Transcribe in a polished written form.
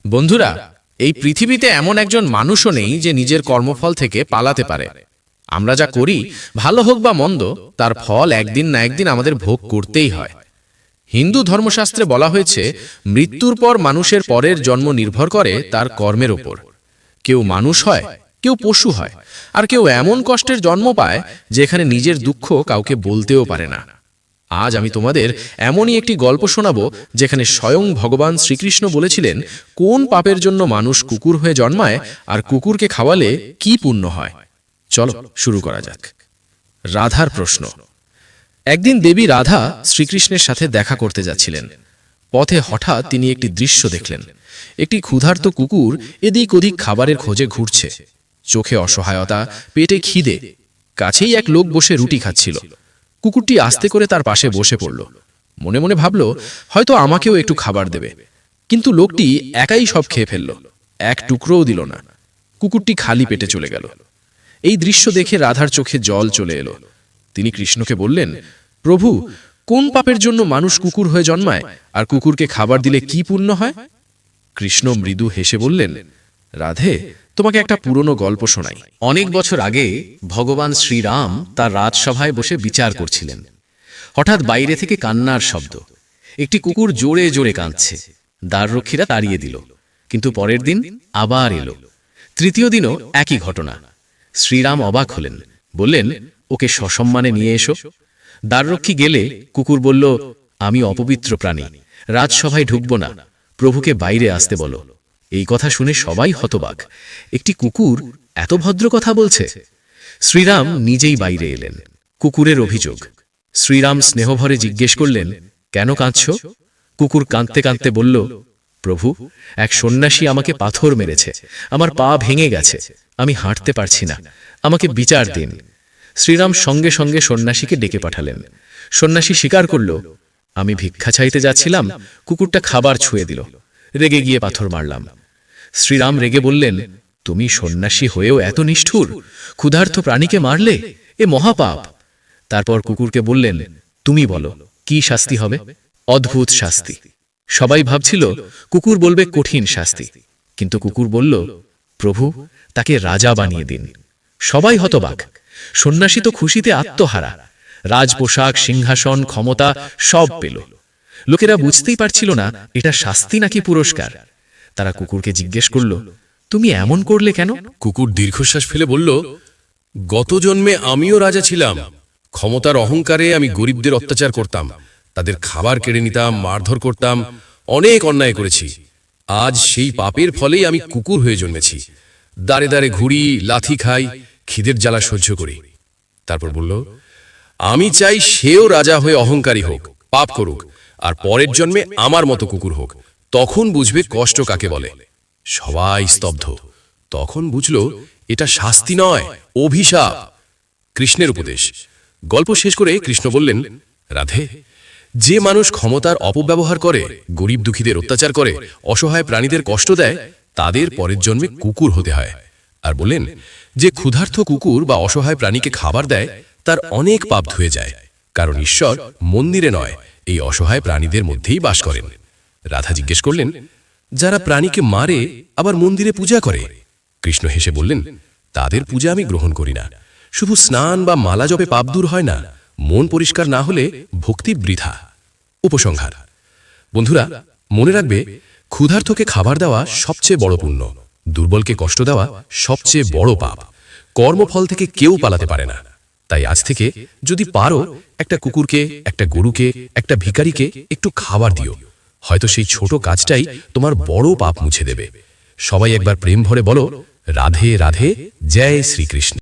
বন্ধুরা, এই পৃথিবীতে এমন একজন মানুষও নেই যে নিজের কর্মফল থেকে পালাতে পারে। আমরা যা করি, ভালো হোক বা মন্দ, তার ফল একদিন না একদিন আমাদের ভোগ করতেই হয়। হিন্দু ধর্মশাস্ত্রে বলা হয়েছে, মৃত্যুর পর মানুষের পরের জন্ম নির্ভর করে তার কর্মের ওপর। কেউ মানুষ হয়, কেউ পশু হয়, আর কেউ এমন কষ্টের জন্ম পায় যেখানে নিজের দুঃখ কাউকে বলতেও পারে না। আজ আমি তোমাদের এমনই একটি গল্প শোনাবো যেখানে স্বয়ং ভগবান শ্রীকৃষ্ণ বলেছিলেন কোন পাপের জন্য মানুষ কুকুর হয়ে জন্মায় আর কুকুরকে খাওয়ালে কি পুণ্য হয়। চলো শুরু করা যাক। রাধার প্রশ্ন। একদিন দেবী রাধা শ্রীকৃষ্ণের সাথে দেখা করতে যাচ্ছিলেন। পথে হঠাৎ তিনি একটি দৃশ্য দেখলেন। একটি ক্ষুধার্ত কুকুর এদিক ওদিক খাবারের খোঁজে ঘুরছে। চোখে অসহায়তা, পেটে খিদে। কাছেই এক লোক বসে রুটি খাচ্ছিল। কুকুরটি আস্তে করে তার পাশে বসে পড়ল। মনে মনে ভাবল, হয়তো আমাকেও একটু খাবার দেবে। কিন্তু লোকটি একাই সব খেয়ে ফেলল, এক টুকরোও দিল না। কুকুরটি খালি পেটে চলে গেল। এই দৃশ্য দেখে রাধার চোখে জল চলে এলো। তিনি কৃষ্ণকে বললেন, প্রভু, কোন পাপের জন্য মানুষ কুকুর হয়ে জন্মায় আর কুকুরকে খাবার দিলে কি পুণ্য হয়? কৃষ্ণ মৃদু হেসে বললেন, রাধে, তোমাকে একটা পুরনো গল্প শোনাই। অনেক বছর আগে ভগবান শ্রীরাম তার রাজসভায় বসে বিচার করছিলেন। হঠাৎ বাইরে থেকে কান্নার শব্দ। একটি কুকুর জোরে জোরে কাঁদছে। দ্বাররক্ষীরা তাড়িয়ে দিল, কিন্তু পরের দিন আবার এলো। তৃতীয় দিনও একই ঘটনা। শ্রীরাম অবাক হলেন, বললেন, ওকে সসম্মানে নিয়ে এসো। দ্বাররক্ষী গেলে কুকুর বলল, আমি অপবিত্র প্রাণী, রাজসভায় ঢুকব না, প্রভুকে বাইরে আসতে বলো। এই কথা শুনে সবাই হতবাক। একটি কুকুর এত ভদ্র কথা বলছে? শ্রীরাম নিজেই বাইরে এলেন। কুকুরের অভিযোগ। শ্রীরাম স্নেহভরে জিজ্ঞেস করলেন, কেন কাঁদছ? কুকুর কাঁদতে কাঁদতে বলল, প্রভু, এক সন্ন্যাসী আমাকে পাথর মেরেছে, আমার পা ভেঙে গেছে, আমি হাঁটতে পারছি না, আমাকে বিচার দিন। শ্রীরাম সঙ্গে সঙ্গে সন্ন্যাসীকে ডেকে পাঠালেন। সন্ন্যাসী স্বীকার করল, আমি ভিক্ষা চাইতে যাচ্ছিলাম, কুকুরটা খাবার ছুঁয়ে দিল, রেগে গিয়ে পাথর মারলাম। শ্রীরাম রেগে বললেন, তুমি সন্ন্যাসী হয়েও এত নিষ্ঠুর, ক্ষুধার্ত প্রাণীকে মারলে, এ মহাপাপ। তারপর কুকুরকে বললেন, তুমি বলো কি শাস্তি হবে? অদ্ভুত শাস্তি। সবাই ভাবছিল কুকুর বলবে কঠিন শাস্তি, কিন্তু কুকুর বলল, প্রভু, তাকে রাজা বানিয়ে দিন। সবাই হতবাক। সন্ন্যাসী তো খুশিতে আত্মহারা। রাজপোশাক, সিংহাসন, ক্ষমতা সব পেল। লোকেরা বুঝতেই পারছিল না এটা শাস্তি নাকি পুরস্কার। তারা কুকুরকে জিজ্ঞেস করল, তুমি এমন করলে কেন? কুকুর দীর্ঘশ্বাস ফেলে বলল, গত জন্মে আমিও রাজা ছিলাম। ক্ষমতার অহংকারে আমি গরিবদের অত্যাচার করতাম, তাদের খাবার কেড়ে নিতাম, মারধর করতাম, অনেক অন্যায় করেছি। আজ সেই পাপের ফলেই আমি কুকুর হয়ে জন্মেছি। দাঁড়ে দাঁড়ে ঘুরি, লাথি খাই, খিদের জ্বালা সহ্য করি। তারপর বলল, আমি চাই সেও রাজা হয়ে অহংকারী হোক, পাপ করুক, আর পরের জন্মে আমার মতো কুকুর হোক, তখন বুঝবে কষ্ট কাকে বলে। সবাই স্তব্ধ। তখন বুঝল এটা শাস্তি নয়, অভিশাপ। কৃষ্ণের উপদেশ। গল্প শেষ করে কৃষ্ণ বললেন, রাধে, যে মানুষ ক্ষমতার অপব্যবহার করে, গরিব দুঃখীদের অত্যাচার করে, অসহায় প্রাণীদের কষ্ট দেয়, তাদের পরের জন্মে কুকুর হতে হয়। আর বললেন, যে ক্ষুধার্ত কুকুর বা অসহায় প্রাণীকে খাবার দেয়, তার অনেক পাপ ধুয়ে যায়, কারণ ঈশ্বর মন্দিরে নয়, এই অসহায় প্রাণীদের মধ্যেই বাস করেন। রাধা জিজ্ঞেস করলেন, যারা প্রাণীকে মারে আবার মন্দিরে পূজা করে? কৃষ্ণ হেসে বললেন, তাদের পূজা আমি গ্রহণ করি না। শুধু স্নান বা মালা জপে পাপ দূর হয় না, মন পরিষ্কার না হলে ভক্তি বৃথা। উপসংহার। বন্ধুরা, মনে রাখবে, ক্ষুধার্তকে খাবার দেওয়া সবচেয়ে বড় পুণ্য, দুর্বলকে কষ্ট দেওয়া সবচেয়ে বড় পাপ। কর্মফল থেকে কেউ পালাতে পারে না। তাই আজ থেকে যদি পারো, একটা কুকুরকে, একটা গরুকে, একটা ভিখারিকে একটু খাবার দিও। হয়তো সেই ছোট কাজটাই তোমার বড় পাপ মুছে দেবে। সবাই একবার প্রেম ভরে বলো, রাধে রাধে, জয় শ্রীকৃষ্ণ।